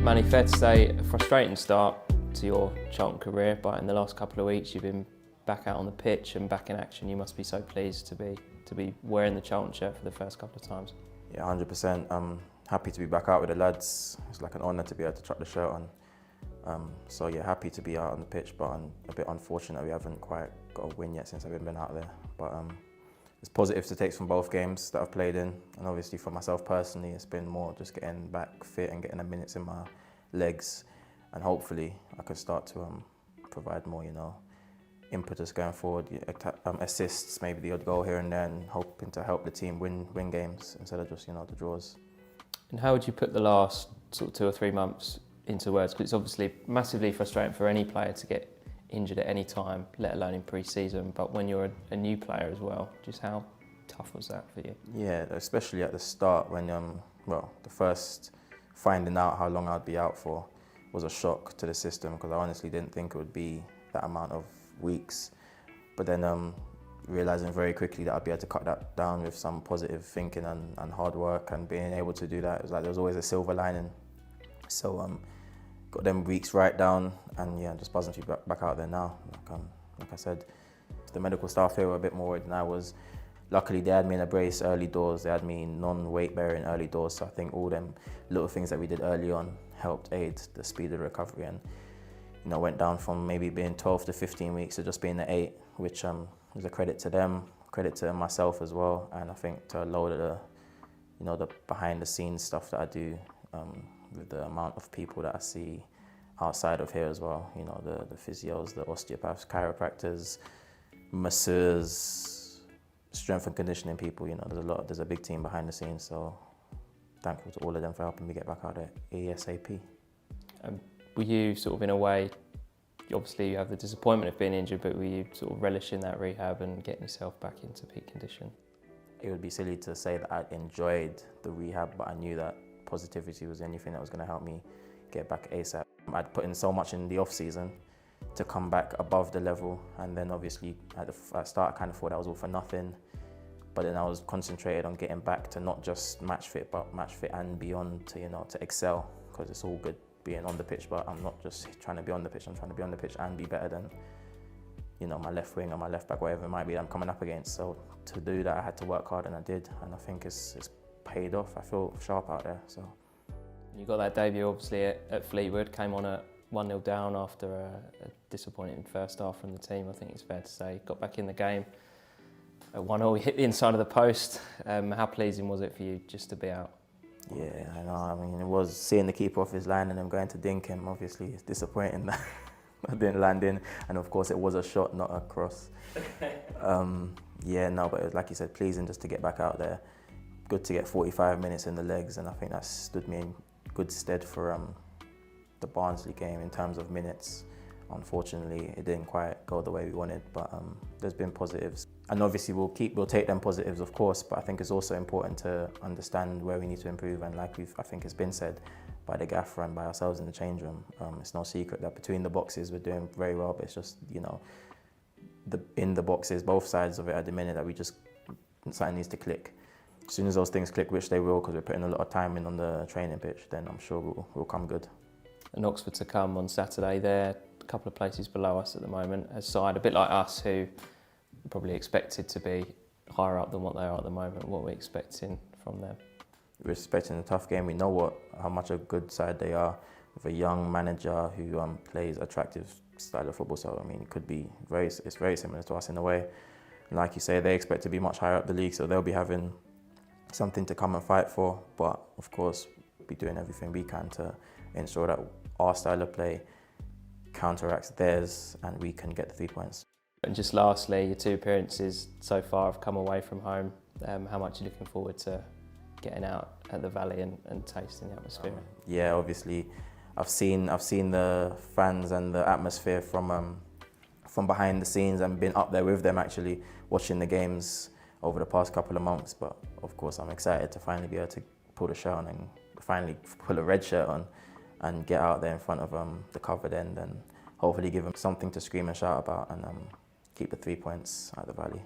Manny, fair to say, a frustrating start to your Charlton career, but in the last couple of weeks you've been back out on the pitch and back in action. You must be so pleased to be wearing the Charlton shirt for the first couple of times. Yeah, 100%. I'm happy to be back out with the lads. It's like an honour to be able to chuck the shirt on. So yeah, happy to be out on the pitch, but I'm a bit unfortunate we haven't quite got a win yet since I've been out there. But there's positives to take from both games that I've played in, and obviously for myself personally, it's been more just getting back fit and getting the minutes in my legs, and hopefully I can start to provide more, impetus going forward, assists, maybe the odd goal here and there, and hoping to help the team win games instead of just the draws. And how would you put the last sort of 2 or 3 months into words? Because it's obviously massively frustrating for any player to get injured at any time, let alone in pre-season, but when you're a new player as well, just how tough was that for you? Yeah, especially at the start when, the first finding out how long I'd be out for was a shock to the system, because I honestly didn't think it would be that amount of weeks. But then realising very quickly that I'd be able to cut that down with some positive thinking and hard work, and being able to do that, it was like there was always a silver lining. So got them weeks right down, and yeah, just buzzing to be back out there now. Like I said, the medical staff here were a bit more worried than I was. Luckily, they had me in a brace early doors. They had me non-weight bearing early doors. So I think all them little things that we did early on helped aid the speed of recovery, and went down from maybe being 12 to 15 weeks to just being at 8, which was a credit to them, credit to myself as well, and I think to a load of the behind the scenes stuff that I do. With the amount of people that I see outside of here as well, the physios, the osteopaths, chiropractors, masseurs, strength and conditioning people, there's a big team behind the scenes, so thankful to all of them for helping me get back out there ASAP. Were you sort of in a way, obviously you have the disappointment of being injured, but were you sort of relishing that rehab and getting yourself back into peak condition? It would be silly to say that I enjoyed the rehab, but I knew that positivity was the only thing that was going to help me get back ASAP. I'd put in so much in the off season to come back above the level, and then obviously at the start I kind of thought that was all for nothing, but then I was concentrated on getting back to not just match fit, but match fit and beyond, to excel, because it's all good being on the pitch, but I'm not just trying to be on the pitch, I'm trying to be on the pitch and be better than my left wing or my left back, whatever it might be that I'm coming up against. So to do that I had to work hard, and I did, and I think it's paid off. I feel sharp out there. So you got that debut obviously at Fleetwood, came on at 1-0 down after a disappointing first half from the team, I think it's fair to say. Got back in the game at 1-0, hit the inside of the post. How pleasing was it for you just to be out? Yeah, I know. I mean, it was seeing the keeper off his line and then going to dink him. Obviously, it's disappointing that I didn't land in, and of course it was a shot, not a cross. But it was, like you said, pleasing just to get back out there. Good to get 45 minutes in the legs, and I think that stood me in good stead for the Barnsley game in terms of minutes. Unfortunately, it didn't quite go the way we wanted, but there's been positives. And obviously we'll take them positives, of course, but I think it's also important to understand where we need to improve, and like I think it's been said by the gaffer and by ourselves in the change room, it's no secret that between the boxes we're doing very well, but it's just, in the boxes, both sides of it at the minute, that something needs to click. As soon as those things click, which they will, because we're putting a lot of time in on the training pitch, then I'm sure we'll come good. And Oxford to come on Saturday, they're a couple of places below us at the moment, a side a bit like us who are probably expected to be higher up than what they are at the moment. What are we expecting from them? We're expecting a tough game. We know how much a good side they are, with a young manager who plays attractive style of football. So I mean, it's very similar to us in a way. And like you say, they expect to be much higher up the league, so they'll be having something to come and fight for, but of course be doing everything we can to ensure that our style of play counteracts theirs and we can get the 3 points. And just lastly, your 2 appearances so far have come away from home. How much are you looking forward to getting out at the Valley and tasting the atmosphere? Yeah, obviously I've seen the fans and the atmosphere from behind the scenes, and been up there with them actually watching the games over the past couple of months, but of course I'm excited to finally be able to pull the shirt on and finally pull a red shirt on and get out there in front of the covered end, and hopefully give them something to scream and shout about, and keep the 3 points at the Valley.